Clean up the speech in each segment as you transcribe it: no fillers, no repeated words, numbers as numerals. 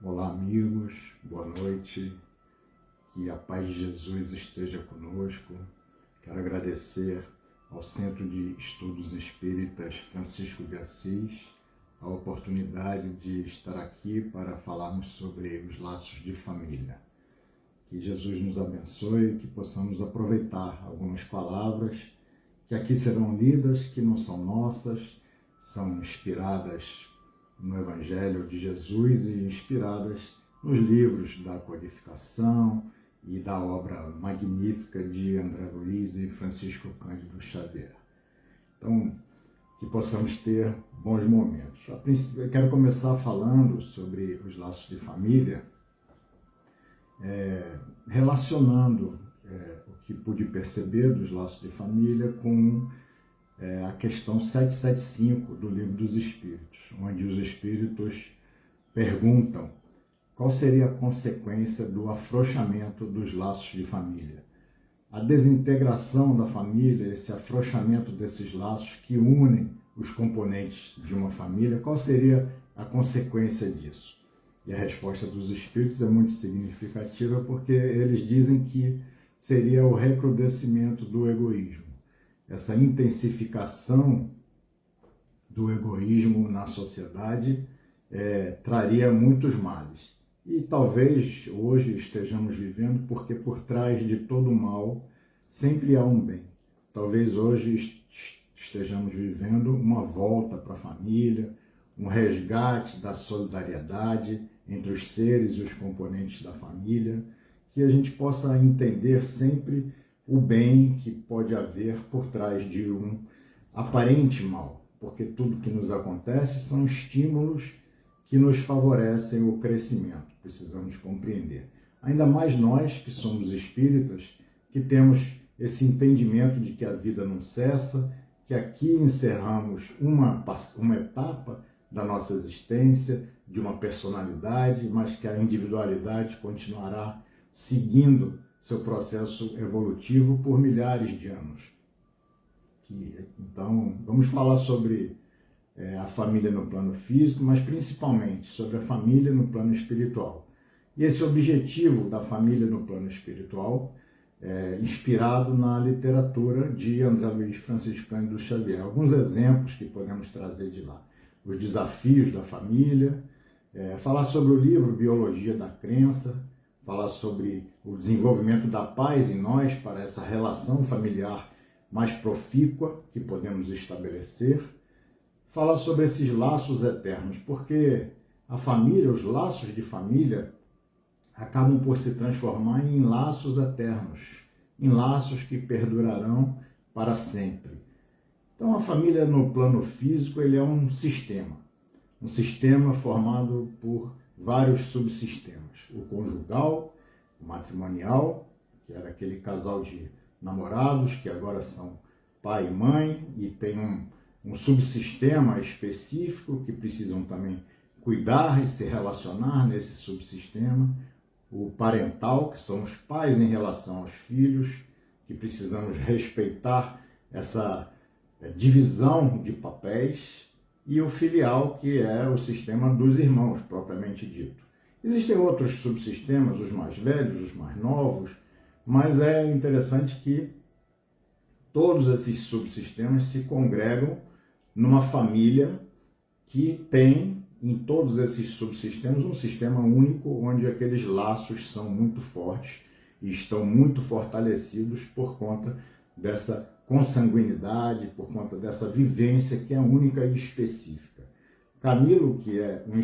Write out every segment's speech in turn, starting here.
Olá, amigos, boa noite, que a paz de Jesus esteja conosco. Quero agradecer ao Centro de Estudos Espíritas Francisco de Assis a oportunidade de estar aqui para falarmos sobre os laços de família. Que Jesus nos abençoe, que possamos aproveitar algumas palavras que aqui serão lidas, que não são nossas, são inspiradas no Evangelho de Jesus e inspiradas nos livros da codificação e da obra magnífica de André Luiz e Francisco Cândido Xavier. Então, que possamos ter bons momentos. A princípio, eu quero começar falando sobre os laços de família, relacionando o que pude perceber dos laços de família com a questão 775 do Livro dos Espíritos, onde os Espíritos perguntam qual seria a consequência do afrouxamento dos laços de família. A desintegração da família, esse afrouxamento desses laços que unem os componentes de uma família, qual seria a consequência disso? E a resposta dos Espíritos é muito significativa, porque eles dizem que seria o recrudescimento do egoísmo. Essa intensificação do egoísmo na sociedade traria muitos males. E talvez hoje estejamos vivendo porque por trás de todo mal sempre há um bem. Talvez hoje estejamos vivendo uma volta para a família, um resgate da solidariedade entre os seres e os componentes da família, que a gente possa entender sempre o bem que pode haver por trás de um aparente mal, porque tudo que nos acontece são estímulos que nos favorecem o crescimento, precisamos compreender. Ainda mais nós, que somos espíritas, que temos esse entendimento de que a vida não cessa, que aqui encerramos uma etapa da nossa existência, de uma personalidade, mas que a individualidade continuará seguindo seu processo evolutivo por milhares de anos. Então, vamos falar sobre a família no plano físico, mas principalmente sobre a família no plano espiritual. E esse objetivo da família no plano espiritual é inspirado na literatura de André Luiz Francisco Cândido Xavier. Alguns exemplos que podemos trazer de lá. Os desafios da família, falar sobre o livro Biologia da Crença, falar sobre o desenvolvimento da paz em nós para essa relação familiar mais profícua que podemos estabelecer, falar sobre esses laços eternos, porque a família, os laços de família, acabam por se transformar em laços eternos, em laços que perdurarão para sempre. Então a família no plano físico ele é um sistema formado por vários subsistemas. O conjugal, o matrimonial, que era aquele casal de namorados que agora são pai e mãe e tem um subsistema específico que precisam também cuidar e se relacionar nesse subsistema. O parental, que são os pais em relação aos filhos, que precisamos respeitar essa divisão de papéis. E o filial, que é o sistema dos irmãos, propriamente dito. Existem outros subsistemas, os mais velhos, os mais novos, mas é interessante que todos esses subsistemas se congregam numa família que tem, em todos esses subsistemas, um sistema único, onde aqueles laços são muito fortes e estão muito fortalecidos por conta dessa consanguinidade, por conta dessa vivência que é única e específica. Camilo, que é um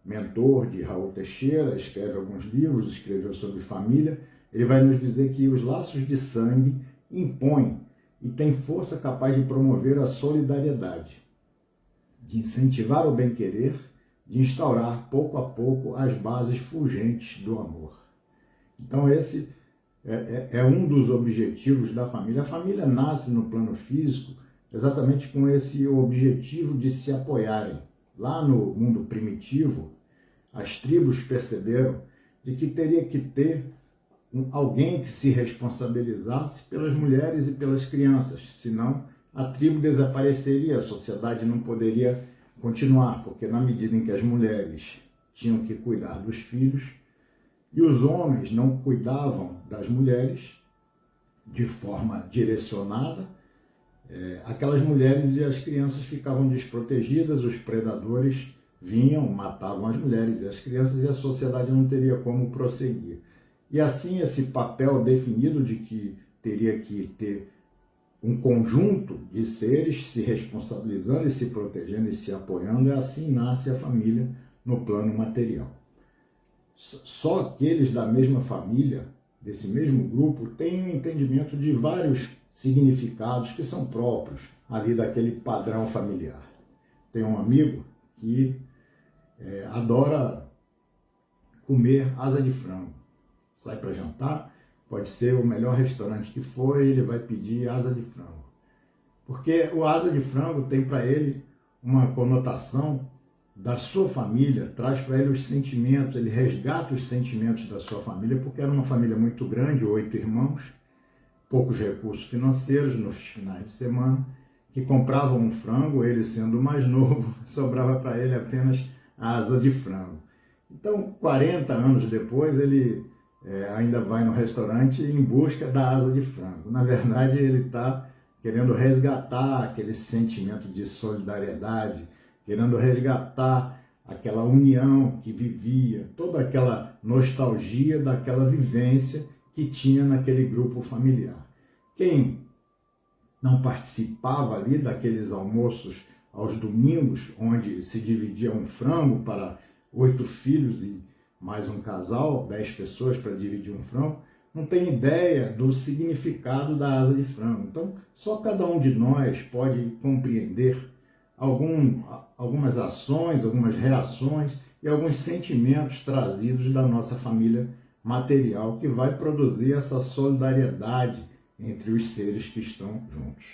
mentor de Raul Teixeira, escreve alguns livros, escreveu sobre família, ele vai nos dizer que os laços de sangue impõem e têm força capaz de promover a solidariedade, de incentivar o bem-querer, de instaurar pouco a pouco as bases fulgentes do amor. Então esse é um dos objetivos da família. A família nasce no plano físico exatamente com esse objetivo de se apoiarem. Lá no mundo primitivo, as tribos perceberam de que teria que ter alguém que se responsabilizasse pelas mulheres e pelas crianças, senão a tribo desapareceria, a sociedade não poderia continuar, porque na medida em que as mulheres tinham que cuidar dos filhos, e os homens não cuidavam das mulheres de forma direcionada. Aquelas mulheres e as crianças ficavam desprotegidas, os predadores vinham, matavam as mulheres e as crianças, e a sociedade não teria como prosseguir. E assim, esse papel definido de que teria que ter um conjunto de seres se responsabilizando e se protegendo e se apoiando, assim nasce a família no plano material. Só aqueles da mesma família, desse mesmo grupo, têm um entendimento de vários significados que são próprios ali daquele padrão familiar. Tem um amigo que adora comer asa de frango. Sai para jantar, pode ser o melhor restaurante que for, ele vai pedir asa de frango. Porque o asa de frango tem para ele uma conotação da sua família, traz para ele os sentimentos, ele resgata os sentimentos da sua família, porque era uma família muito grande, 8 irmãos, poucos recursos financeiros nos finais de semana, que compravam um frango, ele sendo o mais novo, sobrava para ele apenas a asa de frango. Então, 40 anos depois, ele ainda vai no restaurante em busca da asa de frango. Na verdade, ele está querendo resgatar aquele sentimento de solidariedade, querendo resgatar aquela união que vivia, toda aquela nostalgia daquela vivência que tinha naquele grupo familiar. Quem não participava ali daqueles almoços aos domingos, onde se dividia um frango para 8 filhos e mais um casal, 10 pessoas para dividir um frango, não tem ideia do significado da asa de frango. Então, só cada um de nós pode compreender algumas ações, algumas reações e alguns sentimentos trazidos da nossa família material, que vai produzir essa solidariedade entre os seres que estão juntos.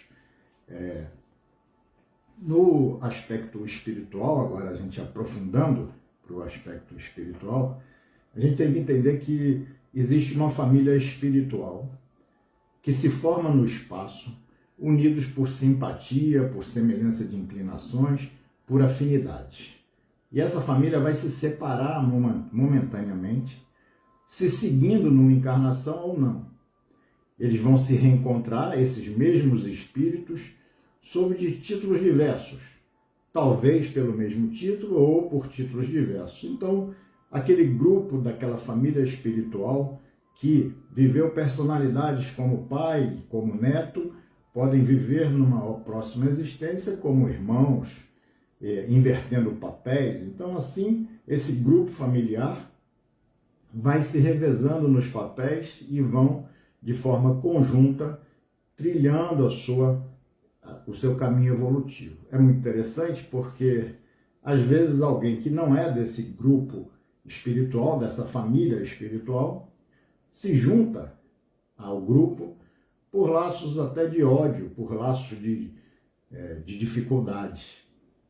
No aspecto espiritual, agora a gente aprofundando para o aspecto espiritual, a gente tem que entender que existe uma família espiritual que se forma no espaço, unidos por simpatia, por semelhança de inclinações, por afinidades. E essa família vai se separar momentaneamente, se seguindo numa encarnação ou não. Eles vão se reencontrar, esses mesmos espíritos, sob títulos diversos, talvez pelo mesmo título ou por títulos diversos. Então, aquele grupo daquela família espiritual que viveu personalidades como pai, como neto, podem viver numa próxima existência como irmãos, invertendo papéis. Então, assim, esse grupo familiar vai se revezando nos papéis e vão, de forma conjunta, trilhando o seu caminho evolutivo. É muito interessante porque, às vezes, alguém que não é desse grupo espiritual, dessa família espiritual, se junta ao grupo por laços até de ódio, por laços de dificuldades.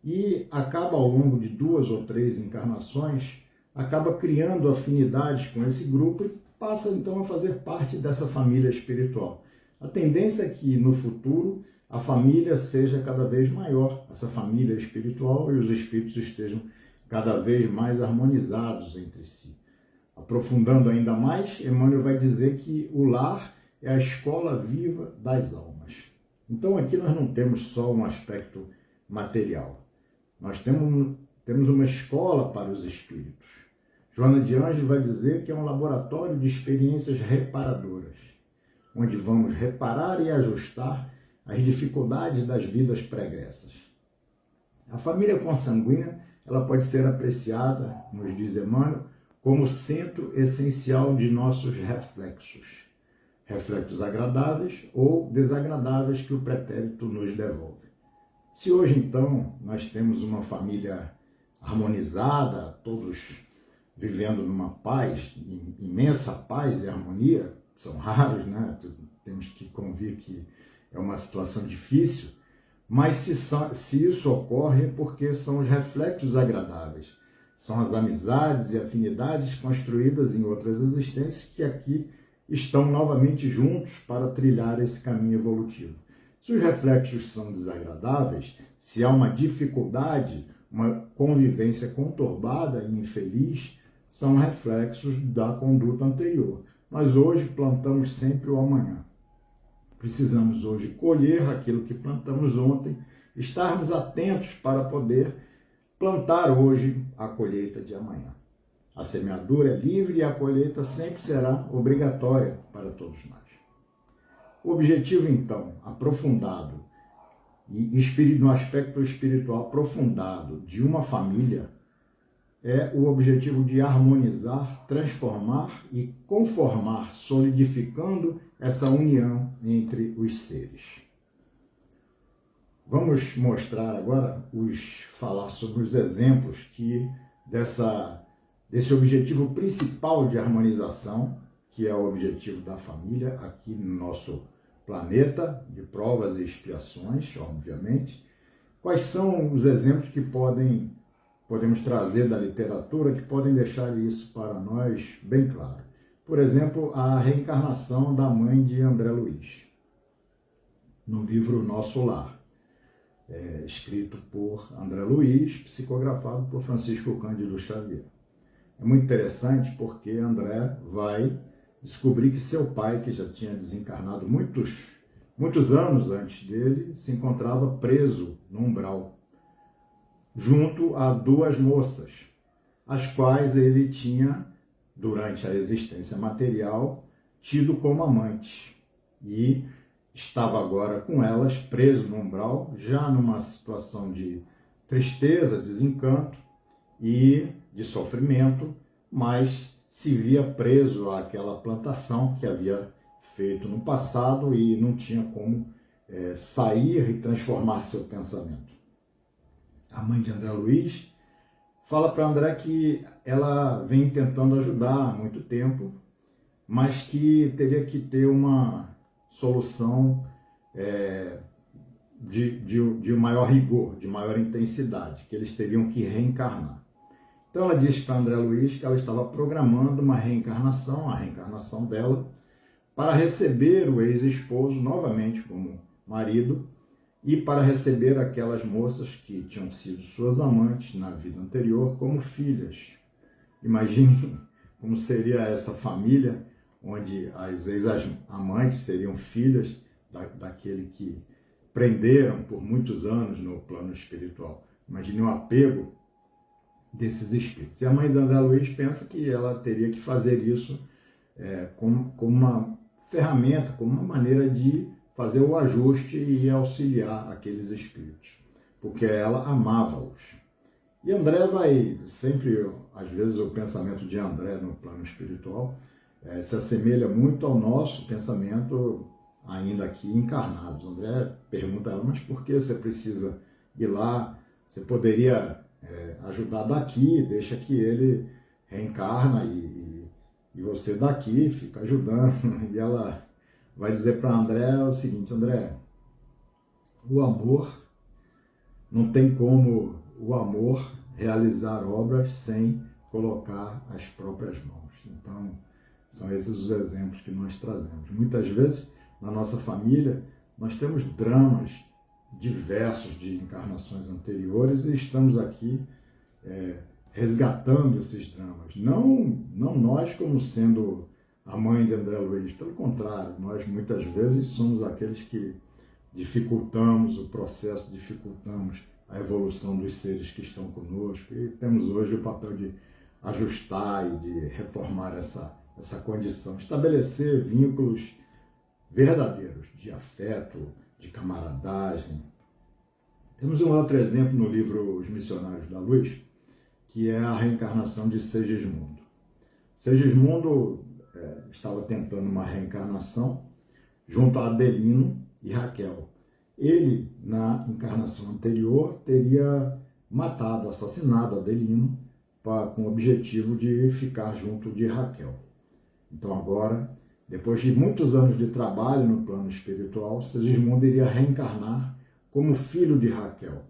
E acaba, ao longo de 2 ou 3 encarnações, acaba criando afinidades com esse grupo e passa, então, a fazer parte dessa família espiritual. A tendência é que, no futuro, a família seja cada vez maior, essa família espiritual, e os espíritos estejam cada vez mais harmonizados entre si. Aprofundando ainda mais, Emmanuel vai dizer que o lar é a escola viva das almas. Então aqui nós não temos só um aspecto material. Nós temos uma escola para os espíritos. Joana de Ângeles vai dizer que é um laboratório de experiências reparadoras, onde vamos reparar e ajustar as dificuldades das vidas pregressas. A família consanguínea, ela pode ser apreciada, nos diz Emmanuel, como centro essencial de nossos reflexos. Reflexos agradáveis ou desagradáveis que o pretérito nos devolve. Se hoje, então, nós temos uma família harmonizada, todos vivendo numa paz, imensa paz e harmonia, são raros, né? Temos que convir que é uma situação difícil, mas se isso ocorre é porque são os reflexos agradáveis, são as amizades e afinidades construídas em outras existências que aqui estão novamente juntos para trilhar esse caminho evolutivo. Se os reflexos são desagradáveis, se há uma dificuldade uma convivência conturbada e infeliz são reflexos da conduta anterior. Nós hoje plantamos sempre o amanhã. Precisamos hoje colher aquilo que plantamos ontem, estarmos atentos para poder plantar hoje a colheita de amanhã. A semeadura é livre e a colheita sempre será obrigatória para todos nós. O objetivo, então, aprofundado e no aspecto espiritual aprofundado de uma família é o objetivo de harmonizar, transformar e conformar, solidificando essa união entre os seres. Vamos mostrar agora, falar sobre os exemplos desse objetivo principal de harmonização, que é o objetivo da família aqui no nosso planeta, de provas e expiações, obviamente. Quais são os exemplos que podemos trazer da literatura que podem deixar isso para nós bem claro? Por exemplo, a reencarnação da mãe de André Luiz, no livro Nosso Lar, escrito por André Luiz, psicografado por Francisco Cândido Xavier. É muito interessante porque André vai descobrir que seu pai, que já tinha desencarnado muitos anos antes dele, se encontrava preso no umbral, junto a duas moças, as quais ele tinha, durante a existência material, tido como amantes. E estava agora com elas, preso no umbral, já numa situação de tristeza, desencanto e de sofrimento, mas se via preso àquela plantação que havia feito no passado e não tinha como sair e transformar seu pensamento. A mãe de André Luiz fala para André que ela vem tentando ajudar há muito tempo, mas que teria que ter uma solução de maior rigor, de maior intensidade, que eles teriam que reencarnar. Então ela disse para André Luiz que ela estava programando uma reencarnação, a reencarnação dela, para receber o ex-esposo novamente como marido e para receber aquelas moças que tinham sido suas amantes na vida anterior como filhas. Imagine como seria essa família onde as ex-amantes seriam filhas daquele que prenderam por muitos anos no plano espiritual. Imagine o apego desses espíritos. E a mãe de André Luiz pensa que ela teria que fazer isso como uma ferramenta, como uma maneira de fazer o ajuste e auxiliar aqueles espíritos, porque ela amava-os. E André vai sempre, às vezes o pensamento de André no plano espiritual se assemelha muito ao nosso pensamento ainda aqui encarnados. André pergunta a ela, mas por que você precisa ir lá? Você poderia ajudar daqui, deixa que ele reencarna e você daqui fica ajudando. E ela vai dizer para André o seguinte: André, o amor, não tem como o amor realizar obras sem colocar as próprias mãos. Então, são esses os exemplos que nós trazemos. Muitas vezes, na nossa família, nós temos dramas diversos de encarnações anteriores e estamos aqui resgatando esses dramas. Não nós como sendo a mãe de André Luiz, pelo contrário, nós muitas vezes somos aqueles que dificultamos o processo, dificultamos a evolução dos seres que estão conosco e temos hoje o papel de ajustar e de reformar essa condição, estabelecer vínculos verdadeiros de afeto, de camaradagem. Temos um outro exemplo no livro Os Missionários da Luz, que é a reencarnação de Segismundo. Segismundo estava tentando uma reencarnação junto a Adelino e Raquel. Ele, na encarnação anterior, teria matado, assassinado Adelino com o objetivo de ficar junto de Raquel. Então agora, depois de muitos anos de trabalho no plano espiritual, Segismundo iria reencarnar como filho de Raquel,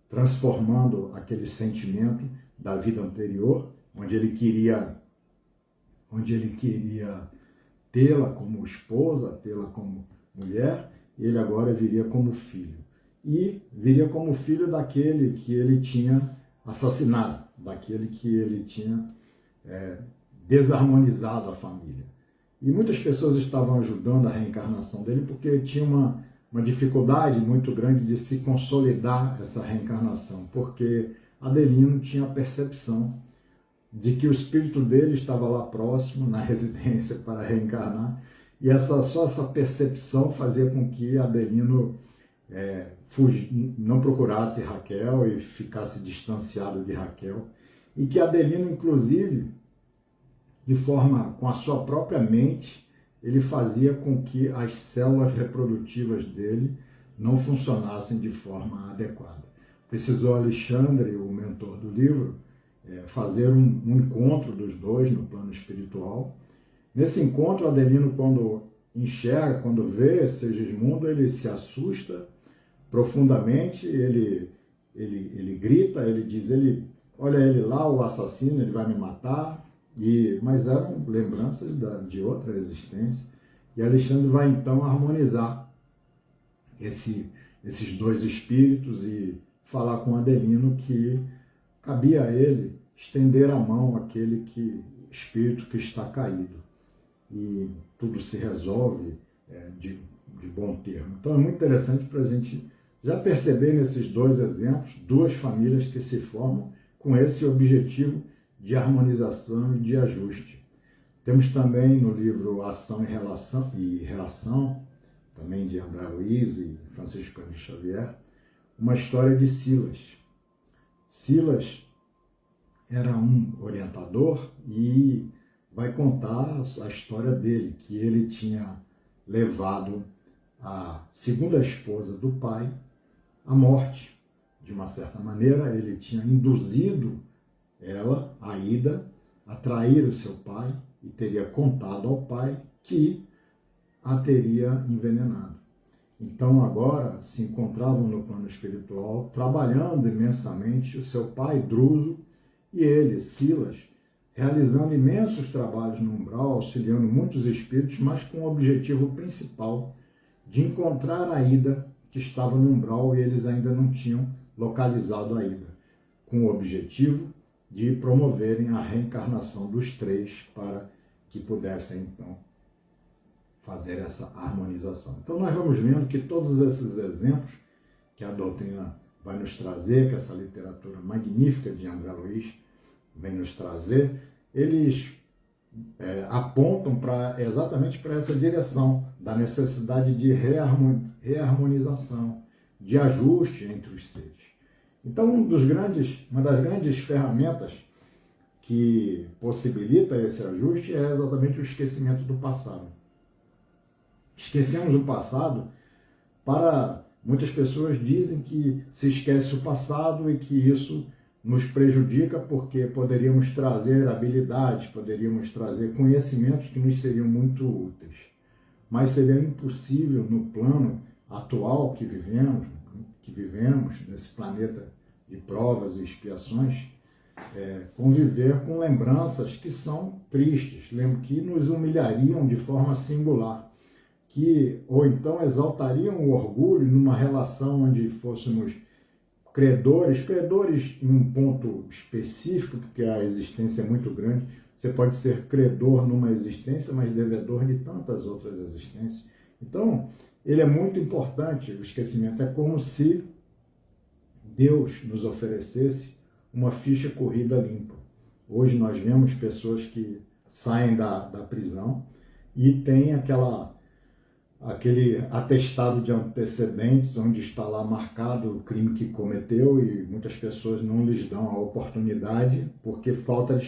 transformando aquele sentimento da vida anterior, onde ele queria tê-la como esposa, tê-la como mulher, ele agora viria como filho. E viria como filho daquele que ele tinha assassinado, daquele que ele tinha desarmonizado a família. E muitas pessoas estavam ajudando a reencarnação dele porque tinha uma dificuldade muito grande de se consolidar essa reencarnação, porque Adelino tinha a percepção de que o espírito dele estava lá próximo, na residência, para reencarnar, e só essa percepção fazia com que Adelino não procurasse Raquel e ficasse distanciado de Raquel, e que Adelino, inclusive, com a sua própria mente, ele fazia com que as células reprodutivas dele não funcionassem de forma adequada. Precisou Alexandre, o mentor do livro, fazer um encontro dos dois no plano espiritual. Nesse encontro, Adelino, quando enxerga, quando vê Segismundo, ele se assusta profundamente, ele grita, ele diz, olha ele lá, o assassino, ele vai me matar, mas eram lembranças de outra existência, e Alexandre vai então harmonizar esses dois espíritos e falar com Adelino que cabia a ele estender a mão àquele espírito que está caído, e tudo se resolve de bom termo. Então é muito interessante para a gente já perceber nesses dois exemplos, duas famílias que se formam com esse objetivo de harmonização e de ajuste. Temos também no livro Ação e Relação, também de André Luiz e Francisco Cândido Xavier, uma história de Silas. Silas era um orientador e vai contar a história dele, que ele tinha levado a segunda esposa do pai à morte. De uma certa maneira, ele tinha induzido ela, Aida, a trair o seu pai e teria contado ao pai que a teria envenenado. Então agora se encontravam no plano espiritual, trabalhando imensamente, o seu pai, Druso, e ele, Silas, realizando imensos trabalhos no umbral, auxiliando muitos espíritos, mas com o objetivo principal de encontrar a Aida, que estava no umbral e eles ainda não tinham localizado a Aida, com o objetivo de promoverem a reencarnação dos três para que pudessem, então, fazer essa harmonização. Então nós vamos vendo que todos esses exemplos que a doutrina vai nos trazer, que essa literatura magnífica de André Luiz vem nos trazer, eles apontam exatamente para essa direção da necessidade de reharmonização, de ajuste entre os seres. Então, uma das grandes ferramentas que possibilita esse ajuste é exatamente o esquecimento do passado. Esquecemos o passado muitas pessoas dizem que se esquece o passado e que isso nos prejudica porque poderíamos trazer habilidades, poderíamos trazer conhecimentos que nos seriam muito úteis. Mas seria impossível no plano atual que vivemos nesse planeta de provas e expiações, conviver com lembranças que são tristes, que nos humilhariam de forma singular, ou então exaltariam o orgulho numa relação onde fôssemos credores em um ponto específico, porque a existência é muito grande. Você pode ser credor numa existência, mas devedor de tantas outras existências. Então, ele é muito importante, o esquecimento. É como se Deus nos oferecesse uma ficha corrida limpa. Hoje nós vemos pessoas que saem da prisão e têm aquele atestado de antecedentes, onde está lá marcado o crime que cometeu, e muitas pessoas não lhes dão a oportunidade porque falta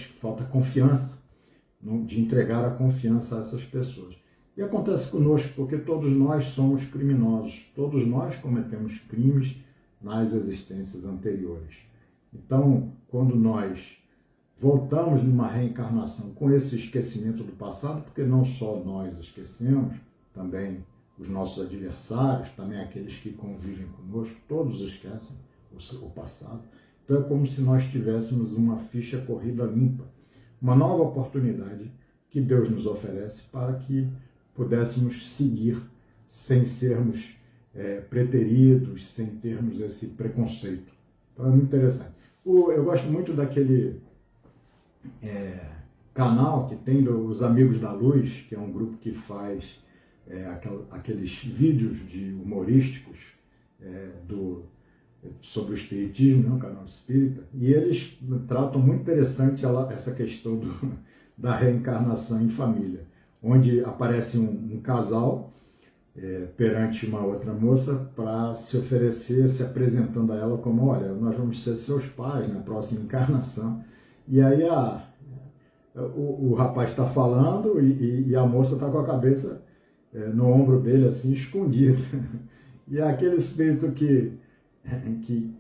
confiança, de entregar a confiança a essas pessoas. E acontece conosco porque todos nós somos criminosos, todos nós cometemos crimes nas existências anteriores. Então, quando nós voltamos numa reencarnação com esse esquecimento do passado, porque não só nós esquecemos, também os nossos adversários, também aqueles que convivem conosco, todos esquecem o passado. Então é como se nós tivéssemos uma ficha corrida limpa, uma nova oportunidade que Deus nos oferece para que pudéssemos seguir sem sermos preteridos, sem termos esse preconceito. Então é muito interessante. Eu gosto muito daquele canal que tem dos Amigos da Luz, que é um grupo que faz aqueles vídeos humorísticos sobre o espiritismo, né, um canal espírita, e eles tratam muito interessante essa questão da reencarnação em família, onde aparece um casal perante uma outra moça para se oferecer, se apresentando a ela como, olha, nós vamos ser seus pais na próxima encarnação. E aí o rapaz está falando e a moça está com a cabeça no ombro dele, assim, escondida. E aquele espírito que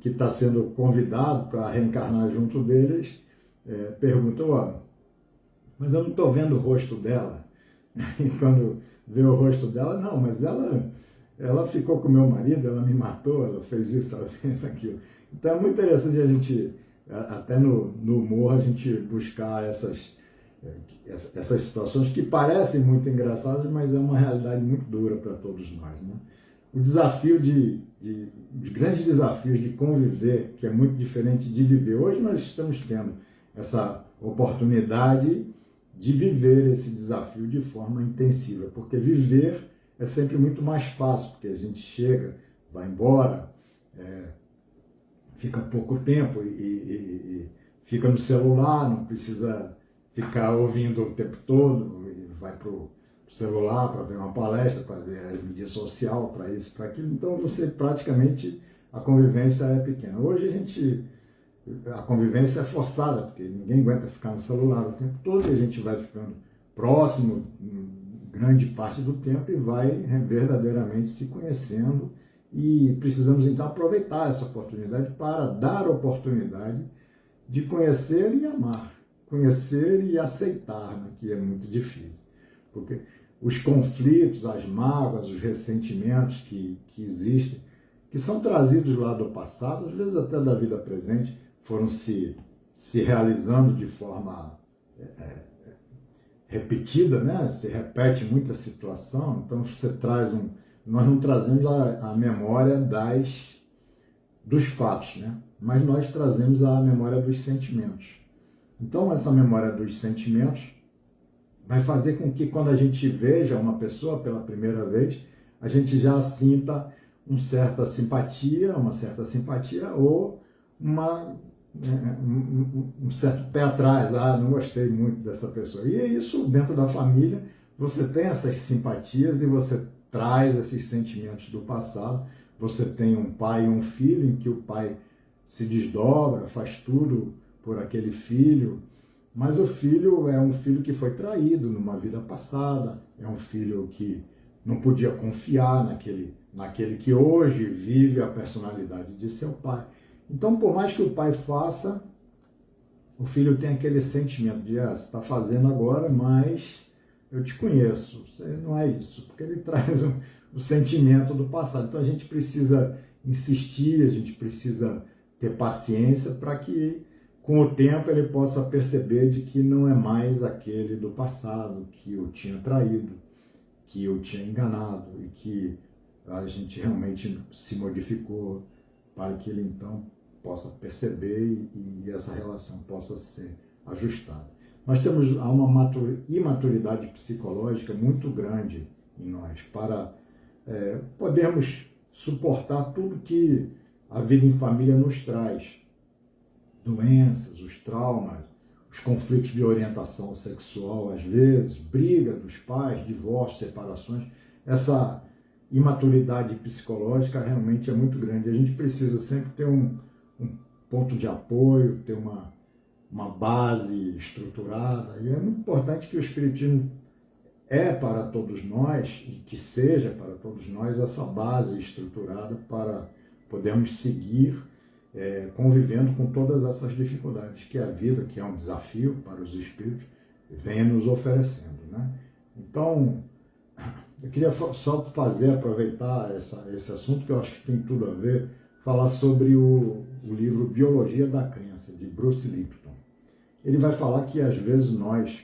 está sendo convidado para reencarnar junto deles pergunta, ó, mas eu não estou vendo o rosto dela. E quando vê o rosto dela, não, mas ela ficou com meu marido, ela me matou, ela fez isso, ela fez aquilo. Então é muito interessante a gente, até no humor, a gente buscar essas situações que parecem muito engraçadas, mas é uma realidade muito dura para todos nós, né? O desafio os grandes desafios de conviver, que é muito diferente de viver. Hoje nós estamos tendo essa oportunidade de viver esse desafio de forma intensiva, porque viver é sempre muito mais fácil, porque a gente chega, vai embora, fica pouco tempo e fica no celular, não precisa ficar ouvindo o tempo todo, e vai para o celular para ver uma palestra, para ver a mídia social, para isso, para aquilo. Então você praticamente, a convivência é pequena. Hoje a convivência é forçada, porque ninguém aguenta ficar no celular o tempo todo, e a gente vai ficando próximo grande parte do tempo e vai verdadeiramente se conhecendo, e precisamos então aproveitar essa oportunidade para dar oportunidade de conhecer e amar, conhecer e aceitar, né, que é muito difícil, porque os conflitos, as mágoas, os ressentimentos que existem, que são trazidos lá do passado, às vezes até da vida presente, foram se realizando de forma repetida, né? Se repete muita situação, então você traz nós não trazemos a memória dos fatos, né? Mas nós trazemos a memória dos sentimentos. Então essa memória dos sentimentos vai fazer com que quando a gente veja uma pessoa pela primeira vez, a gente já sinta uma certa simpatia ou um certo pé atrás, não gostei muito dessa pessoa. E é isso, dentro da família, você tem essas simpatias e você traz esses sentimentos do passado. Você tem um pai e um filho em que o pai se desdobra, faz tudo por aquele filho, mas o filho é um filho que foi traído numa vida passada, é um filho que não podia confiar naquele que hoje vive a personalidade de seu pai. Então, por mais que o pai faça, o filho tem aquele sentimento de, você está fazendo agora, mas eu te conheço, você não é isso, porque ele traz o sentimento do passado. Então a gente precisa insistir, a gente precisa ter paciência para que com o tempo ele possa perceber de que não é mais aquele do passado, que o tinha traído, que o tinha enganado e que a gente realmente se modificou, para que ele então possa perceber e essa relação possa ser ajustada. Nós temos uma imaturidade psicológica muito grande em nós para podermos suportar tudo que a vida em família nos traz. Doenças, os traumas, os conflitos de orientação sexual, às vezes, briga dos pais, divórcio, separações. Essa imaturidade psicológica realmente é muito grande. A gente precisa sempre ter um ponto de apoio, ter uma base estruturada. E é muito importante que o Espiritismo para todos nós, e que seja para todos nós essa base estruturada para podermos seguir convivendo com todas essas dificuldades que a vida, que é um desafio para os espíritos, vem nos oferecendo, né? Então, eu queria só aproveitar esse assunto, que eu acho que tem tudo a ver, falar sobre o livro Biologia da Crença, de Bruce Lipton. Ele vai falar que, às vezes, nós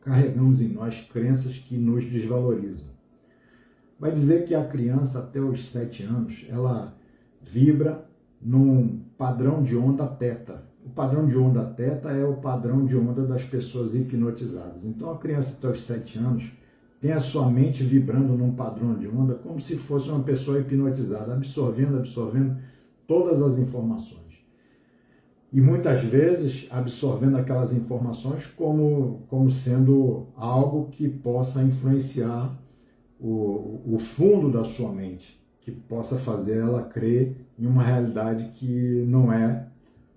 carregamos em nós crenças que nos desvalorizam. Vai dizer que a criança, até os 7 anos, ela vibra num padrão de onda teta. O padrão de onda teta é o padrão de onda das pessoas hipnotizadas. Então a criança até os 7 anos tem a sua mente vibrando num padrão de onda como se fosse uma pessoa hipnotizada, absorvendo todas as informações. E muitas vezes absorvendo aquelas informações como sendo algo que possa influenciar o fundo da sua mente, que possa fazer ela crer em uma realidade que não é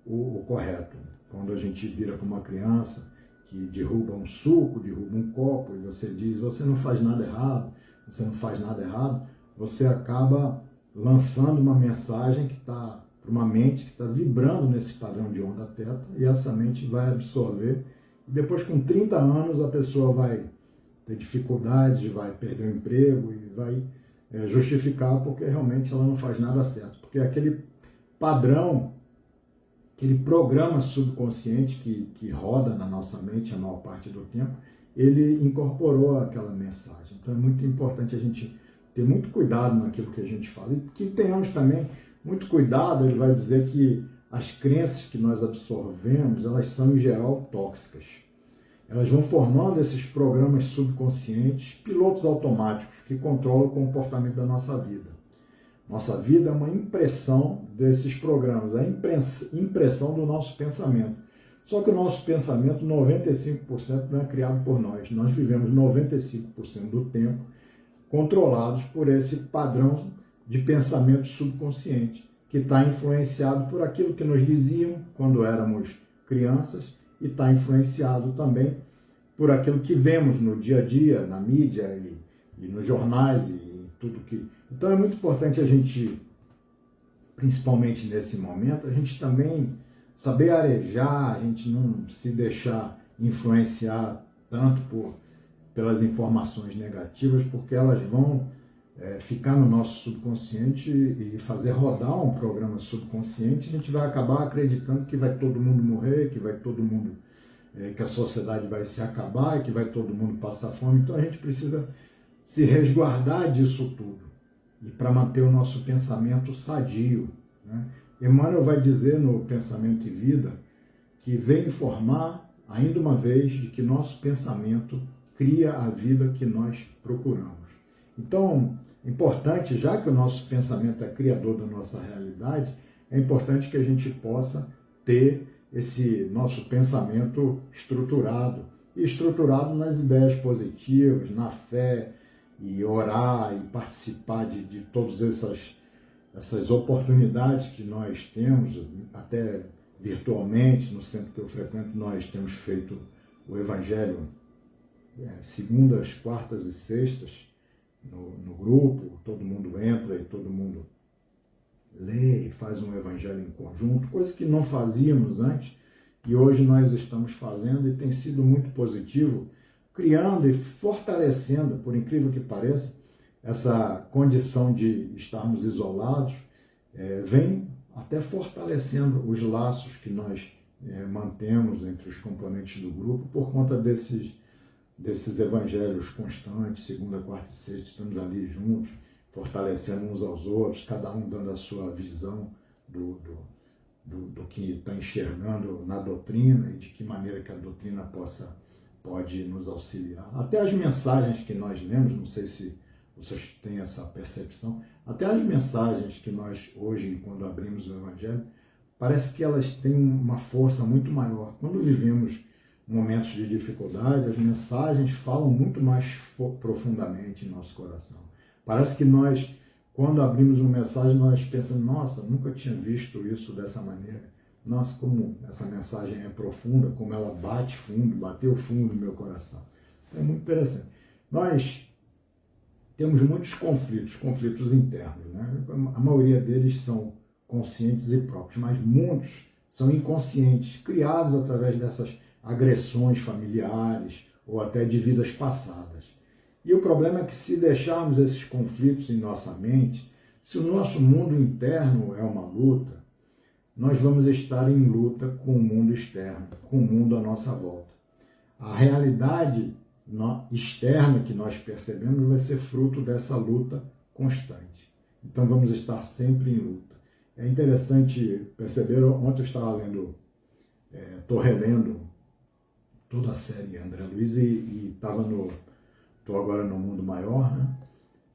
o correto. Quando a gente vira para uma criança que derruba um suco, derruba um copo, e você diz, você não faz nada errado, você acaba lançando uma mensagem que está para uma mente que está vibrando nesse padrão de onda teta, e essa mente vai absorver, e depois com 30 anos a pessoa vai ter dificuldades, vai perder o emprego e vai justificar porque realmente ela não faz nada certo. Porque aquele padrão, aquele programa subconsciente que roda na nossa mente a maior parte do tempo, ele incorporou aquela mensagem. Então é muito importante a gente ter muito cuidado naquilo que a gente fala. E que tenhamos também muito cuidado, ele vai dizer que as crenças que nós absorvemos, elas são em geral tóxicas. Elas vão formando esses programas subconscientes, pilotos automáticos que controlam o comportamento da nossa vida. Nossa vida é uma impressão desses programas, a impressão do nosso pensamento. Só que o nosso pensamento, 95% não é criado por nós. Nós vivemos 95% do tempo controlados por esse padrão de pensamento subconsciente, que está influenciado por aquilo que nos diziam quando éramos crianças e está influenciado também por aquilo que vemos no dia a dia, na mídia e nos jornais e tudo que... Então é muito importante a gente, principalmente nesse momento, a gente também saber arejar, a gente não se deixar influenciar tanto pelas informações negativas, porque elas vão ficar no nosso subconsciente e fazer rodar um programa subconsciente. A gente vai acabar acreditando que vai todo mundo morrer, que vai todo mundo, que a sociedade vai se acabar e que vai todo mundo passar fome. Então a gente precisa se resguardar disso tudo e para manter o nosso pensamento sadio, né? Emmanuel vai dizer no Pensamento e Vida que vem informar ainda uma vez de que nosso pensamento cria a vida que nós procuramos. Então, importante, já que o nosso pensamento é criador da nossa realidade, é importante que a gente possa ter esse nosso pensamento estruturado, e estruturado nas ideias positivas, na fé, e orar, e participar de todas essas oportunidades que nós temos, até virtualmente, no centro que eu frequento, nós temos feito o Evangelho segundas, quartas e sextas, no grupo, todo mundo entra e todo mundo lê e faz um evangelho em conjunto, coisa que não fazíamos antes e hoje nós estamos fazendo e tem sido muito positivo, criando e fortalecendo, por incrível que pareça, essa condição de estarmos isolados, vem até fortalecendo os laços que nós mantemos entre os componentes do grupo por conta desses evangelhos constantes, segunda, quarta e sexta, estamos ali juntos, fortalecendo uns aos outros, cada um dando a sua visão do que está enxergando na doutrina e de que maneira que a doutrina pode nos auxiliar. Até as mensagens que nós lemos, não sei se vocês têm essa percepção, até as mensagens que nós hoje, quando abrimos o Evangelho, parece que elas têm uma força muito maior. Quando vivemos momentos de dificuldade, as mensagens falam muito mais profundamente em nosso coração. Parece que nós, quando abrimos uma mensagem, nós pensamos, nossa, nunca tinha visto isso dessa maneira. Nossa, como essa mensagem é profunda, como ela bateu fundo no meu coração. É muito interessante. Nós temos muitos conflitos internos, né? A maioria deles são conscientes e próprios, mas muitos são inconscientes, criados através dessas agressões familiares ou até de vidas passadas. E o problema é que se deixarmos esses conflitos em nossa mente, se o nosso mundo interno é uma luta, nós vamos estar em luta com o mundo externo, com o mundo à nossa volta. A realidade externa que nós percebemos vai ser fruto dessa luta constante. Então vamos estar sempre em luta. É interessante perceber, ontem eu estava lendo, estou relendo toda a série André Luiz e estou agora no Mundo Maior, né?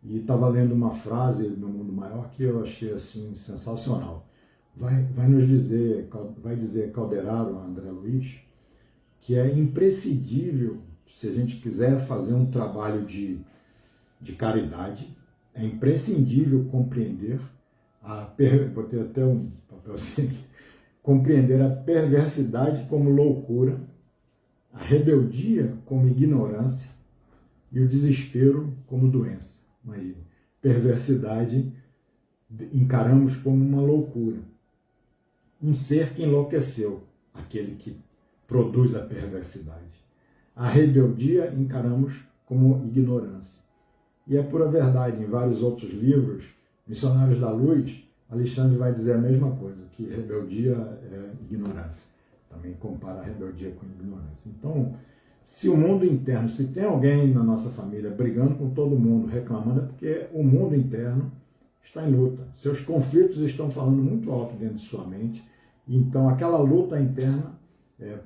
E estava lendo uma frase no Mundo Maior que eu achei assim sensacional. Vai dizer Calderaro, André Luiz, que é imprescindível, se a gente quiser fazer um trabalho de caridade, é imprescindível compreender vou ter até um papelzinho aqui, compreender a perversidade como loucura, a rebeldia como ignorância e o desespero como doença. Imagina, perversidade encaramos como uma loucura. Um ser que enlouqueceu, aquele que produz a perversidade. A rebeldia encaramos como ignorância. E é pura verdade, em vários outros livros, Missionários da Luz, Alexandre vai dizer a mesma coisa, que rebeldia é ignorância. Também compara a rebeldia com ignorância. Então, se o mundo interno, se tem alguém na nossa família brigando com todo mundo, reclamando, é porque o mundo interno está em luta. Seus conflitos estão falando muito alto dentro de sua mente. Então, aquela luta interna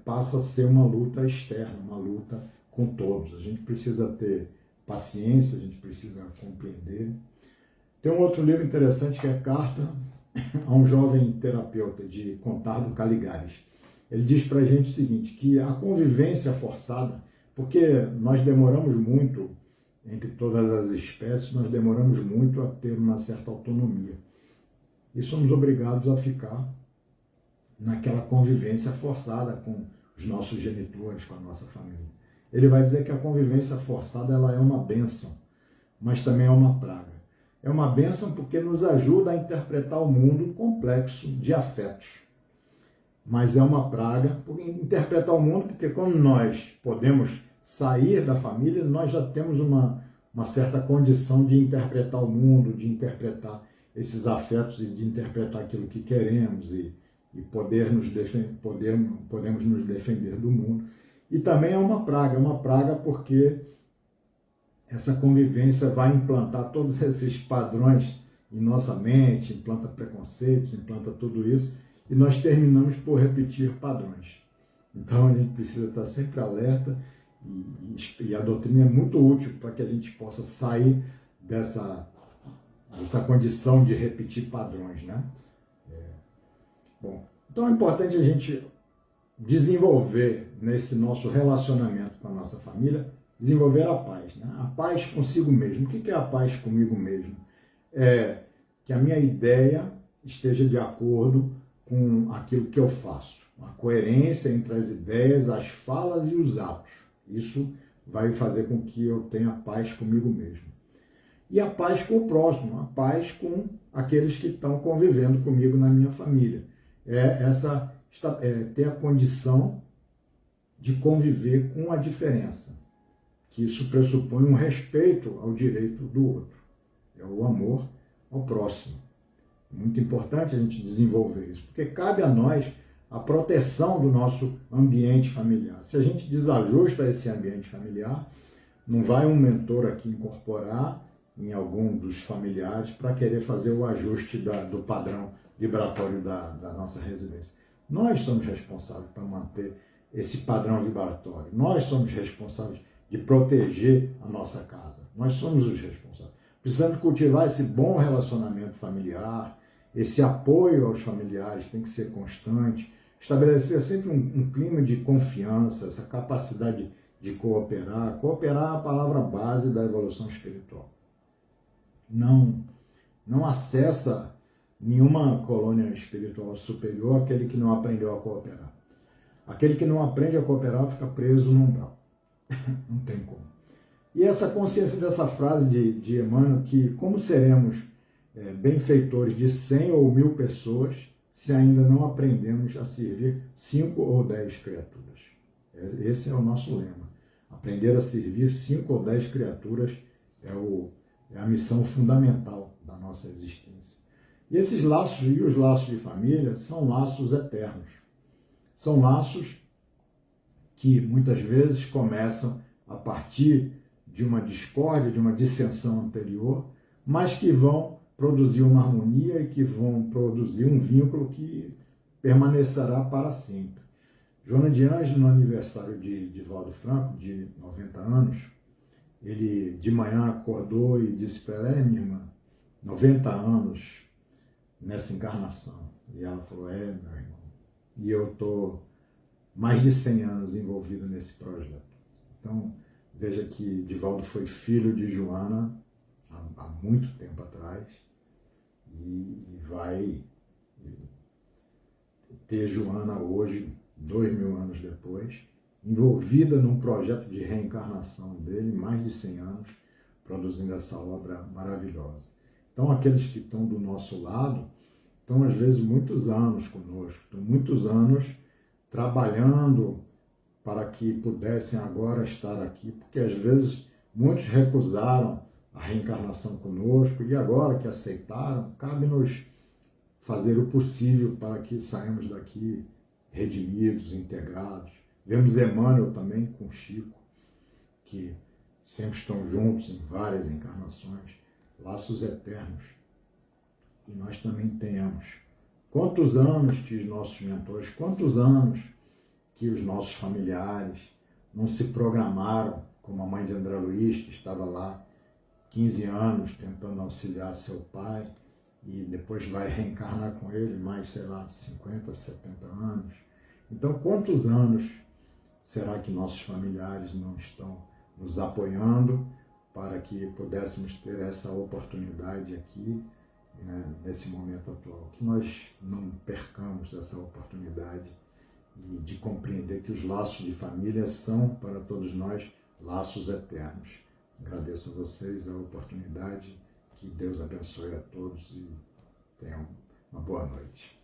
passa a ser uma luta externa, uma luta com todos. A gente precisa ter paciência, a gente precisa compreender. Tem um outro livro interessante que é Carta a um Jovem Terapeuta, de Contardo Caligares. Ele diz para a gente o seguinte, que a convivência forçada, porque nós demoramos muito, entre todas as espécies, nós demoramos muito a ter uma certa autonomia. E somos obrigados a ficar naquela convivência forçada com os nossos genitores, com a nossa família. Ele vai dizer que a convivência forçada ela é uma bênção, mas também é uma praga. É uma bênção porque nos ajuda a interpretar o mundo complexo de afetos. Mas é uma praga por interpretar o mundo, porque quando nós podemos sair da família, nós já temos uma certa condição de interpretar o mundo, de interpretar esses afetos e de interpretar aquilo que queremos e podemos nos defender do mundo. E também é uma praga porque essa convivência vai implantar todos esses padrões em nossa mente, implanta preconceitos, implanta tudo isso, e nós terminamos por repetir padrões. Então a gente precisa estar sempre alerta e a doutrina é muito útil para que a gente possa sair dessa condição de repetir padrões, né? Bom, então é importante a gente desenvolver nesse nosso relacionamento com a nossa família, desenvolver a paz, né? A paz consigo mesmo. O que é a paz comigo mesmo? É que a minha ideia esteja de acordo com aquilo que eu faço. Uma coerência entre as ideias, as falas e os atos. Isso vai fazer com que eu tenha paz comigo mesmo. E a paz com o próximo, a paz com aqueles que estão convivendo comigo na minha família. Ter a condição de conviver com a diferença, que isso pressupõe um respeito ao direito do outro. É o amor ao próximo. Muito importante a gente desenvolver isso, porque cabe a nós a proteção do nosso ambiente familiar. Se a gente desajusta esse ambiente familiar, não vai um mentor aqui incorporar em algum dos familiares para querer fazer o ajuste do padrão vibratório da nossa residência. Nós somos responsáveis para manter esse padrão vibratório. Nós somos responsáveis de proteger a nossa casa. Nós somos os responsáveis. Precisamos cultivar esse bom relacionamento familiar, esse apoio aos familiares tem que ser constante, estabelecer sempre um clima de confiança, essa capacidade de cooperar. Cooperar é a palavra base da evolução espiritual. Não acessa nenhuma colônia espiritual superior aquele que não aprendeu a cooperar. Aquele que não aprende a cooperar fica preso no umbral. Não tem como. E essa consciência dessa frase de Emmanuel, que como seremos benfeitores de 100 ou 1000 pessoas se ainda não aprendemos a servir 5 ou 10 criaturas. Esse é o nosso lema. Aprender a servir 5 ou 10 criaturas é a missão fundamental da nossa existência. E esses laços, e os laços de família, são laços eternos. São laços que muitas vezes começam a partir de uma discórdia, de uma dissensão anterior, mas que vão produzir uma harmonia e que vão produzir um vínculo que permanecerá para sempre. Joana de Ângeles, no aniversário de Divaldo Franco, de 90 anos, ele de manhã acordou e disse para ela: minha irmã, 90 anos nessa encarnação. E ela falou: meu irmão, e eu estou mais de 100 anos envolvido nesse projeto. Então, veja que Divaldo foi filho de Joana há muito tempo atrás e vai ter Joana hoje, 2000 anos depois, envolvida num projeto de reencarnação dele, mais de 100 anos, produzindo essa obra maravilhosa. Então, aqueles que estão do nosso lado, estão às vezes muitos anos conosco, estão muitos anos trabalhando para que pudessem agora estar aqui, porque às vezes muitos recusaram a reencarnação conosco e agora que aceitaram, cabe-nos fazer o possível para que saímos daqui redimidos, integrados. Vemos Emmanuel também com Chico, que sempre estão juntos em várias encarnações, laços eternos. E nós também tenhamos. Quantos anos que os nossos mentores, quantos anos que os nossos familiares não se programaram, como a mãe de André Luiz, que estava lá 15 anos tentando auxiliar seu pai, e depois vai reencarnar com ele mais, 50, 70 anos. Então, quantos anos será que nossos familiares não estão nos apoiando para que pudéssemos ter essa oportunidade aqui, né, nesse momento atual? Que nós não percamos essa oportunidade e de compreender que os laços de família são, para todos nós, laços eternos. Agradeço a vocês a oportunidade, que Deus abençoe a todos e tenham uma boa noite.